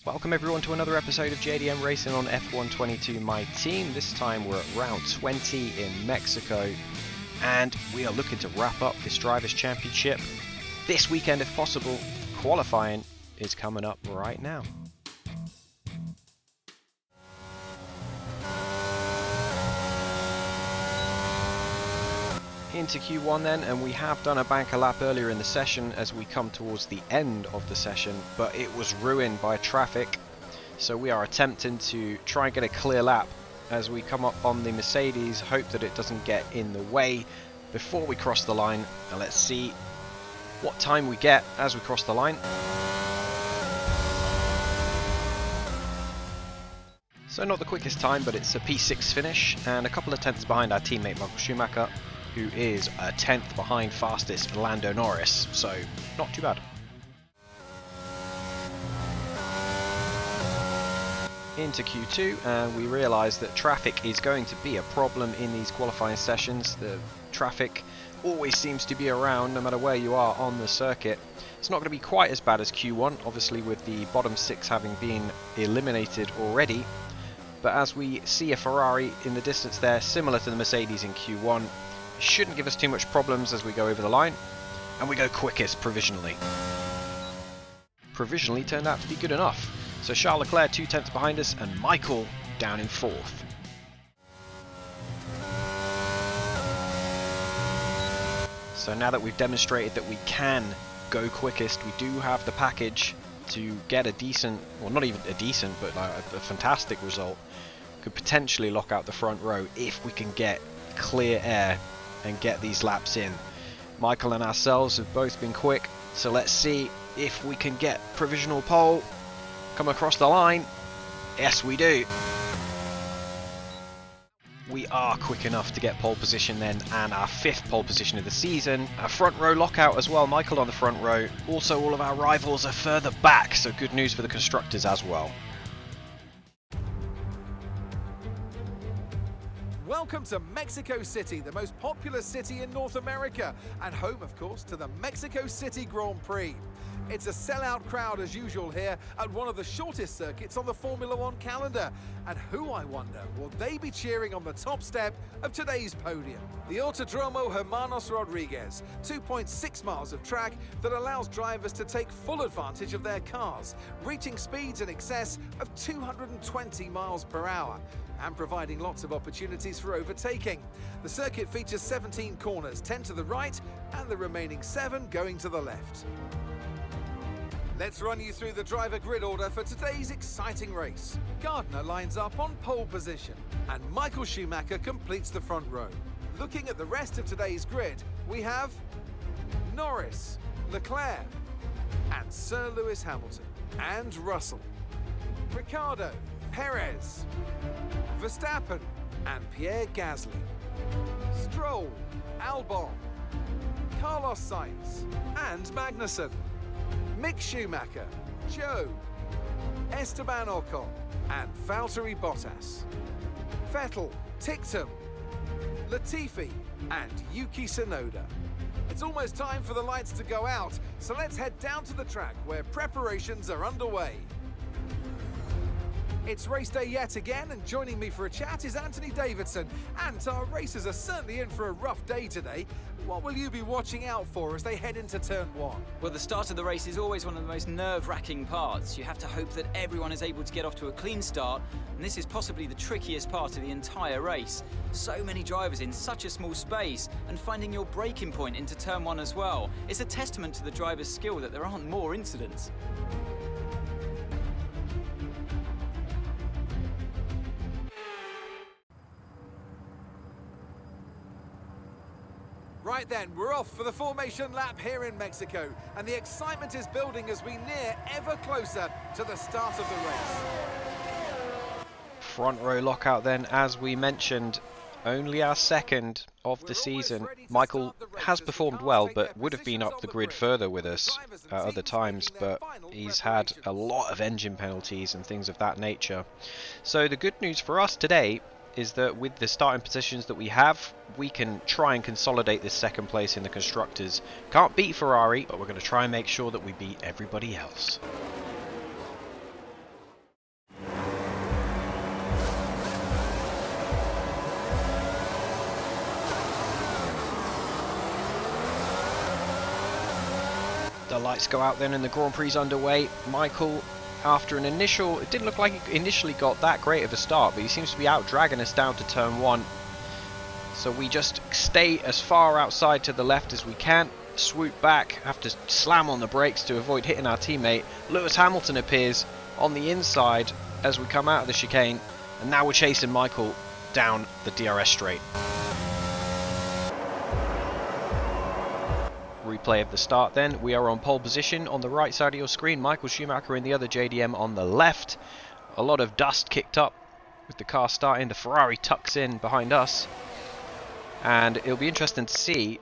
Welcome everyone to another episode of JDM Racing on F122 My Team. This time we're at round 20 in Mexico and we are looking to wrap up this Drivers' Championship this weekend if possible. Qualifying is coming up right now. Into Q1 then, and we have done a banker lap earlier in the session as we come towards the end of the session, but it was ruined by traffic, so we are attempting to try and get a clear lap as we come up on the Mercedes, hope that it doesn't get in the way before we cross the line, and let's see what time we get as we cross the line. So not the quickest time, but it's a P6 finish and a couple of tenths behind our teammate Michael Schumacher, who is a tenth behind fastest Lando Norris, so not too bad. Into Q2, and we realise that traffic is going to be a problem in these qualifying sessions. The traffic always seems to be around no matter where you are on the circuit. It's not going to be quite as bad as Q1, obviously with the bottom six having been eliminated already, but as we see a Ferrari in the distance there, similar to the Mercedes in Q1, shouldn't give us too much problems as we go over the line, and we go quickest provisionally. Provisionally turned out to be good enough. So Charles Leclerc 2 tenths behind us and Michael down in 4th. So now that we've demonstrated that we can go quickest, we do have the package to get a decent, well not even a decent, but like a fantastic result. Could potentially lock out the front row if we can get clear air and get these laps in. Michael and ourselves have both been quick, so let's see if we can get provisional pole, come across the line. Yes, we do. We are quick enough to get pole position then, and our 5th pole position of the season. Our front row lockout as well, Michael on the front row. Also all of our rivals are further back, so good news for the constructors as well. Welcome to Mexico City, the most popular city in North America, and home, of course, to the Mexico City Grand Prix. It's a sellout crowd as usual here at one of the shortest circuits on the Formula One calendar. And who, I wonder, will they be cheering on the top step of today's podium? The Autodromo Hermanos Rodriguez, 2.6 miles of track that allows drivers to take full advantage of their cars, reaching speeds in excess of 220 miles per hour. And providing lots of opportunities for overtaking. The circuit features 17 corners, 10 to the right, and the remaining 7 going to the left. Let's run you through the driver grid order for today's exciting race. Gardner lines up on pole position, and Michael Schumacher completes the front row. Looking at the rest of today's grid, we have Norris, Leclerc, and Sir Lewis Hamilton, and Russell, Ricciardo, Perez, Verstappen and Pierre Gasly, Stroll, Albon, Carlos Sainz and Magnussen, Mick Schumacher, Joe, Esteban Ocon and Valtteri Bottas, Vettel, Ticktum, Latifi and Yuki Tsunoda. It's almost time for the lights to go out, so let's head down to the track where preparations are underway. It's race day yet again, and joining me for a chat is Anthony Davidson. And our racers are certainly in for a rough day today. What will you be watching out for as they head into turn 1? Well, the start of the race is always one of the most nerve-wracking parts. You have to hope that everyone is able to get off to a clean start, and this is possibly the trickiest part of the entire race. So many drivers in such a small space, and finding your braking point into turn 1 as well. It's a testament to the driver's skill that there aren't more incidents. Right then, we're off for the formation lap here in Mexico, and the excitement is building as we near ever closer to the start of the race. Front row lockout then, as we mentioned, only our 2nd of the season. Michael has performed well, but would have been up the grid further with us at other times, but he's had a lot of engine penalties and things of that nature. So the good news for us today is that with the starting positions that we have, we can try and consolidate this 2nd place in the Constructors. Can't beat Ferrari, but we're going to try and make sure that we beat everybody else. The lights go out then and the Grand Prix underway. Michael, after an initial, it didn't look like he initially got that great of a start, but he seems to be out dragging us down to turn 1. So we just stay as far outside to the left as we can, swoop back, have to slam on the brakes to avoid hitting our teammate. Lewis Hamilton appears on the inside as we come out of the chicane, and now we're chasing Michael down the DRS straight. Replay of the start then. We are on pole position on the right side of your screen. Michael Schumacher in the other JDM on the left. A lot of dust kicked up with the car starting. The Ferrari tucks in behind us. And it'll be interesting to see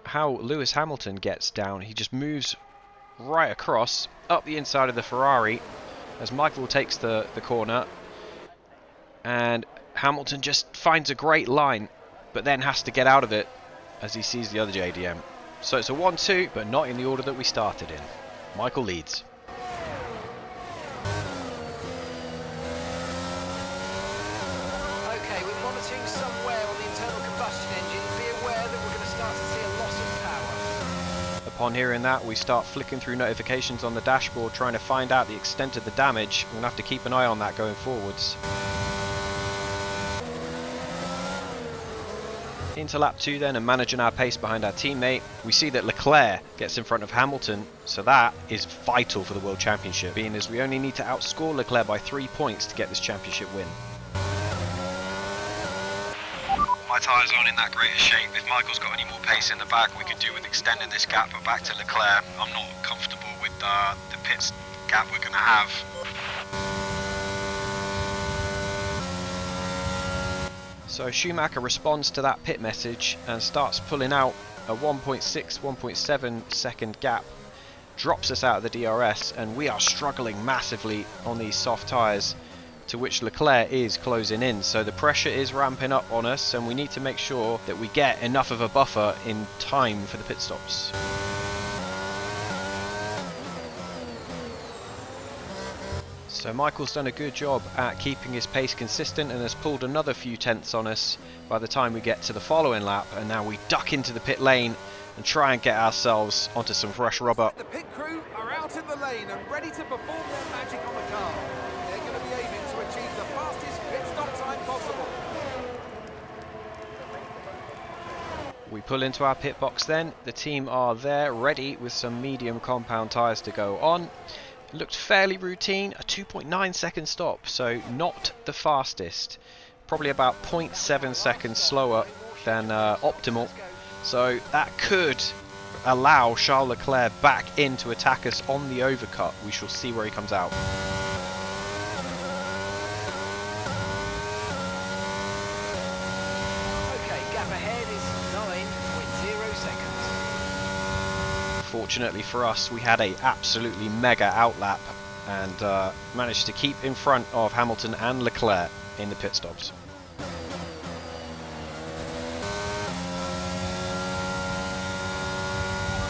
how Lewis Hamilton gets down. He just moves right across up the inside of the Ferrari as Michael takes the corner. And Hamilton just finds a great line, but then has to get out of it as he sees the other JDM. So it's a 1-2, but not in the order that we started in. Michael leads. Okay, we're monitoring somewhere on the internal combustion engine. Be aware that we're going to start to see a loss of power. Upon hearing that, we start flicking through notifications on the dashboard, trying to find out the extent of the damage. We're going to have to keep an eye on that going forwards. Into lap 2 then, and managing our pace behind our teammate, we see that Leclerc gets in front of Hamilton, so that is vital for the World Championship, being as we only need to outscore Leclerc by 3 points to get this championship win. My tyres aren't in that great a shape. If Michael's got any more pace in the back, we could do with extending this gap, but back to Leclerc, I'm not comfortable with the pits gap we're going to have. So Schumacher responds to that pit message and starts pulling out a 1.6, 1.7 second gap, drops us out of the DRS, and we are struggling massively on these soft tyres, to which Leclerc is closing in. So the pressure is ramping up on us, and we need to make sure that we get enough of a buffer in time for the pit stops. So Michael's done a good job at keeping his pace consistent and has pulled another few tenths on us by the time we get to the following lap, and now we duck into the pit lane and try and get ourselves onto some fresh rubber. The pit crew are out in the lane and ready to perform their magic on the car. They're going to be aiming to achieve the fastest pit stop time possible. We pull into our pit box then. The team are there ready with some medium compound tyres to go on. It looked fairly routine, a 2.9 second stop, so not the fastest. Probably about 0.7 seconds slower than optimal. So that could allow Charles Leclerc back in to attack us on the overcut. We shall see where he comes out. Okay, gap ahead is 9.0 seconds. Fortunately for us, we had a absolutely mega outlap and managed to keep in front of Hamilton and Leclerc in the pit stops.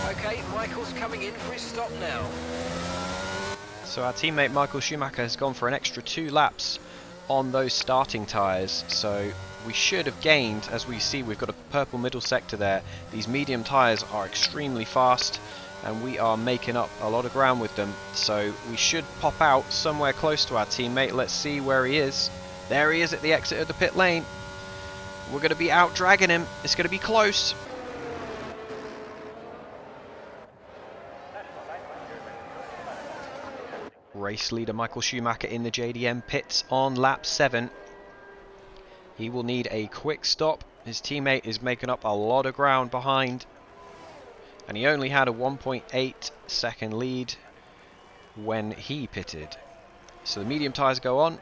Okay, Michael's coming in for his stop now. So our teammate Michael Schumacher has gone for an extra 2 laps on those starting tyres, so we should have gained. As we see, we've got a purple middle sector there. These medium tyres are extremely fast and we are making up a lot of ground with them, so we should pop out somewhere close to our teammate. Let's see where he is. There he is at the exit of the pit lane. We're going to be out dragging him. It's going to be close. Race leader Michael Schumacher in the JDM pits on lap 7. He will need a quick stop. His teammate is making up a lot of ground behind, and he only had a 1.8 second lead when he pitted. So the medium tyres go on.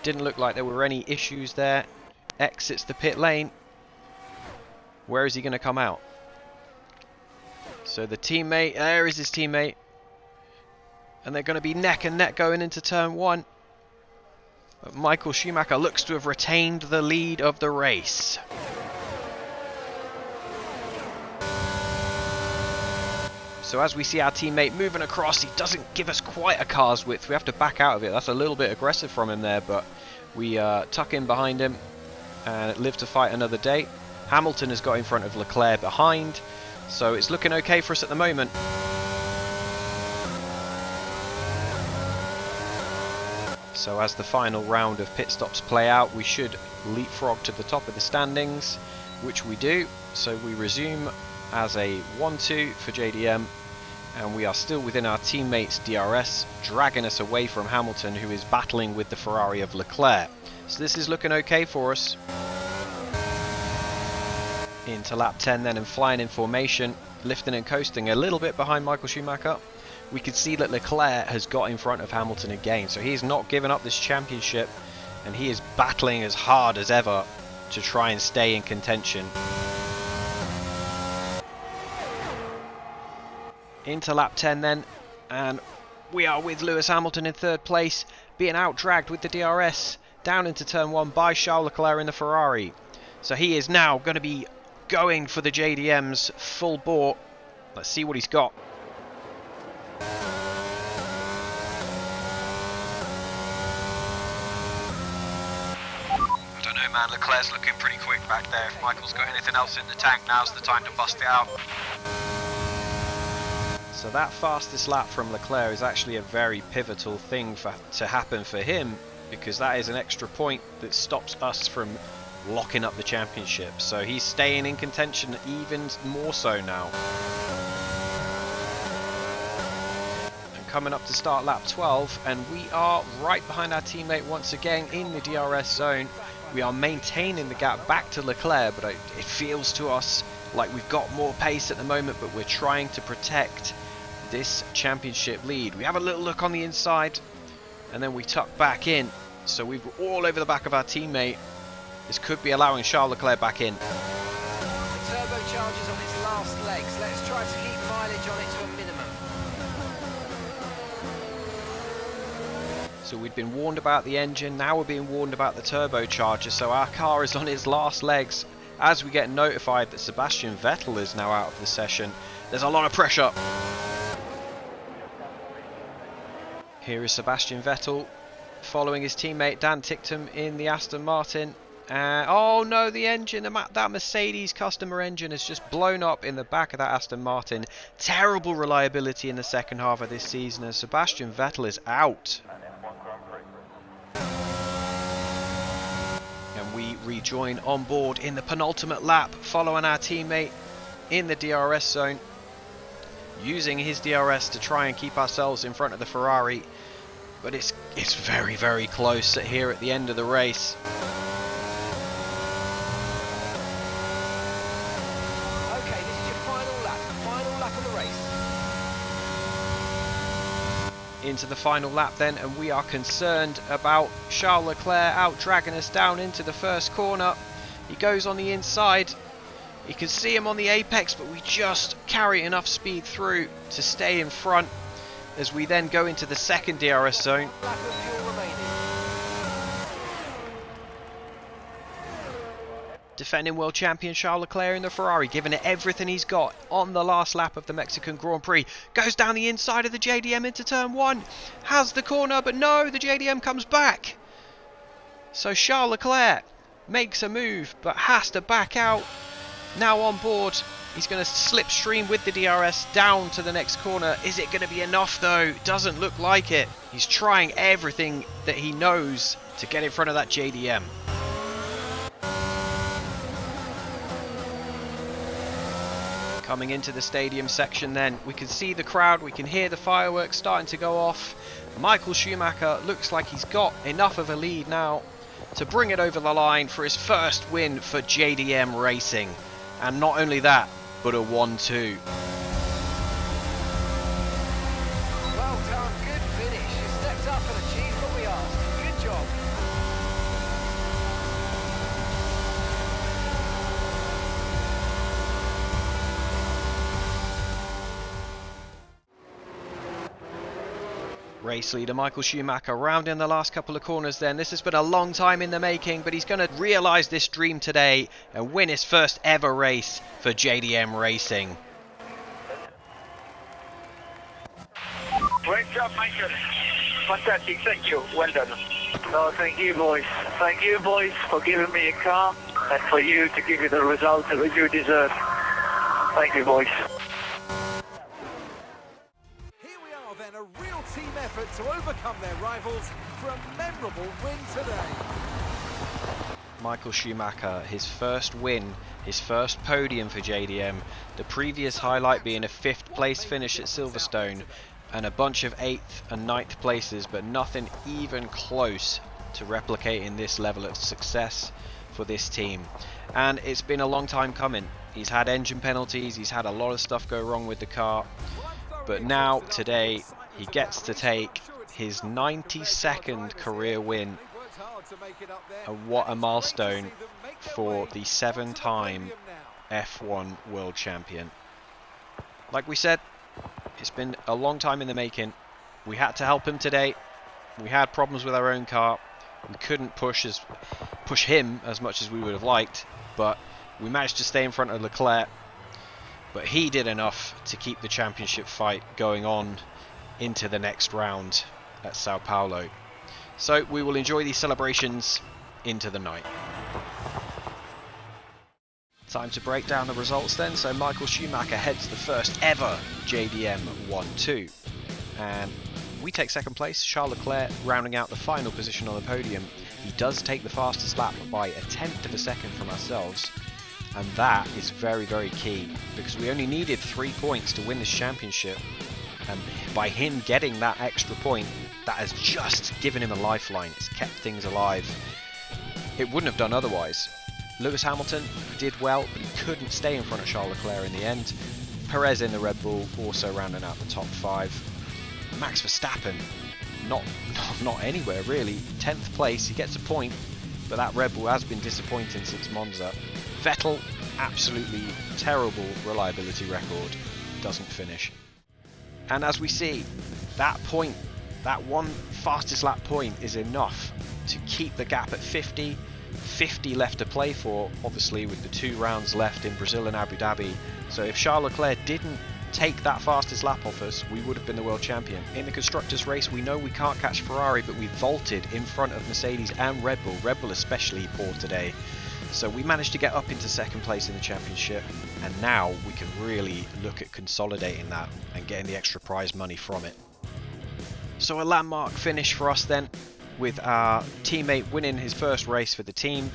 Didn't look like there were any issues there. Exits the pit lane. Where is he going to come out? So the teammate, there is his teammate. And they're going to be neck and neck going into turn 1. But Michael Schumacher looks to have retained the lead of the race. So as we see our teammate moving across, he doesn't give us quite a car's width. We have to back out of it. That's a little bit aggressive from him there, but we tuck in behind him and live to fight another day. Hamilton has got in front of Leclerc behind, so it's looking okay for us at the moment. So as the final round of pit stops play out, we should leapfrog to the top of the standings, which we do. So we resume as a 1-2 for JDM, and we are still within our teammates' DRS, dragging us away from Hamilton, who is battling with the Ferrari of Leclerc. So this is looking okay for us. Into lap 10 then, and flying in formation, lifting and coasting a little bit behind Michael Schumacher. We can see that Leclerc has got in front of Hamilton again, so he's not given up this championship, and he is battling as hard as ever to try and stay in contention. Into lap 10 then, and we are with Lewis Hamilton in third place, being out-dragged with the DRS down into turn 1 by Charles Leclerc in the Ferrari. So he is now going to be going for the JDM's full bore. Let's see what he's got. I don't know, man. Leclerc's looking pretty quick back there. If Michael's got anything else in the tank, now's the time to bust it out. So that fastest lap from Leclerc is actually a very pivotal thing to happen for him, because that is an extra point that stops us from locking up the championship. So he's staying in contention even more so now. And coming up to start lap 12, and we are right behind our teammate once again in the DRS zone. We are maintaining the gap back to Leclerc, but it feels to us like we've got more pace at the moment, but we're trying to protect this championship lead. We have a little look on the inside, and then we tuck back in. So we're all over the back of our teammate. This could be allowing Charles Leclerc back in. The turbocharger's on its last legs. Let's try to keep mileage on it to a minimum. So we'd been warned about the engine, now we're being warned about the turbocharger, so our car is on its last legs as we get notified that Sebastian Vettel is now out of the session. There's a lot of pressure. Here is Sebastian Vettel following his teammate Dan Ticktum in the Aston Martin. Oh no, the engine, that Mercedes customer engine has just blown up in the back of that Aston Martin. Terrible reliability in the second half of this season, and Sebastian Vettel is out. And we rejoin on board in the penultimate lap, following our teammate in the DRS zone, using his DRS to try and keep ourselves in front of the Ferrari. But it's very, very close here at the end of the race. Okay, this is your final lap of the race. Into the final lap then, and we are concerned about Charles Leclerc out-dragging us down into the first corner. He goes on the inside. You can see him on the apex, but we just carry enough speed through to stay in front as we then go into the second DRS zone. Lap of fuel remaining. Defending world champion Charles Leclerc in the Ferrari, giving it everything he's got on the last lap of the Mexican Grand Prix. Goes down the inside of the JDM into turn 1. Has the corner, but no, the JDM comes back. So Charles Leclerc makes a move, but has to back out. Now on board, he's going to slipstream with the DRS down to the next corner. Is it going to be enough though? Doesn't look like it. He's trying everything that he knows to get in front of that JDM. Coming into the stadium section then, we can see the crowd, we can hear the fireworks starting to go off. Michael Schumacher looks like he's got enough of a lead now to bring it over the line for his first win for JDM Racing. And not only that, but a 1-2. Well done, good finish. You stepped up and achieved what we asked. Good job. Race leader Michael Schumacher rounding the last couple of corners then. This has been a long time in the making, but he's going to realise this dream today and win his first ever race for JDM Racing. Great job, Michael. Fantastic, thank you. Well done. No, thank you, boys. Thank you, boys, for giving me a car and for you to give me the result that you deserve. Thank you, boys. Here we are then, a real team effort to overcome their rivals for a memorable win today. Michael Schumacher, his first win, his first podium for JDM, the previous highlight being a 5th place finish at Silverstone and a bunch of 8th and 9th places, but nothing even close to replicating this level of success for this team. And it's been a long time coming. He's had engine penalties, he's had a lot of stuff go wrong with the car, but now today he gets to take his 92nd career win. And what a milestone for the 7-time F1 world champion. Like we said, it's been a long time in the making. We had to help him today. We had problems with our own car. We couldn't push him as much as we would have liked, but we managed to stay in front of Leclerc. But he did enough to keep the championship fight going on into the next round at Sao Paulo. So we will enjoy these celebrations into the night. Time to break down the results then. So Michael Schumacher heads the first ever JDM 1-2. And we take second place, Charles Leclerc rounding out the final position on the podium. He does take the fastest lap by 1/10 of a second from ourselves. And that is very, very key, because we only needed 3 points to win this championship. And by him getting that extra point, that has just given him a lifeline. It's kept things alive. It wouldn't have done otherwise. Lewis Hamilton did well, but he couldn't stay in front of Charles Leclerc in the end. Perez in the Red Bull also rounding out the top 5. Max Verstappen, not anywhere really. 10th place, he gets a point, but that Red Bull has been disappointing since Monza. Vettel, absolutely terrible reliability record, doesn't finish. And as we see, that point, that one fastest lap point is enough to keep the gap at 50. 50 left to play for, obviously, with the 2 rounds left in Brazil and Abu Dhabi. So if Charles Leclerc didn't take that fastest lap off us, we would have been the world champion. In the constructors race, we know we can't catch Ferrari, but we vaulted in front of Mercedes and Red Bull. Red Bull especially poor today. So we managed to get up into second place in the championship, and now we can really look at consolidating that and getting the extra prize money from it. So a landmark finish for us then, with our teammate winning his first race for the team.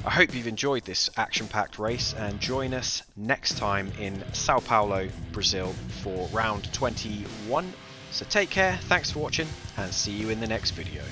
I hope you've enjoyed this action-packed race, and join us next time in Sao Paulo, Brazil for round 21. So take care, thanks for watching, and see you in the next video.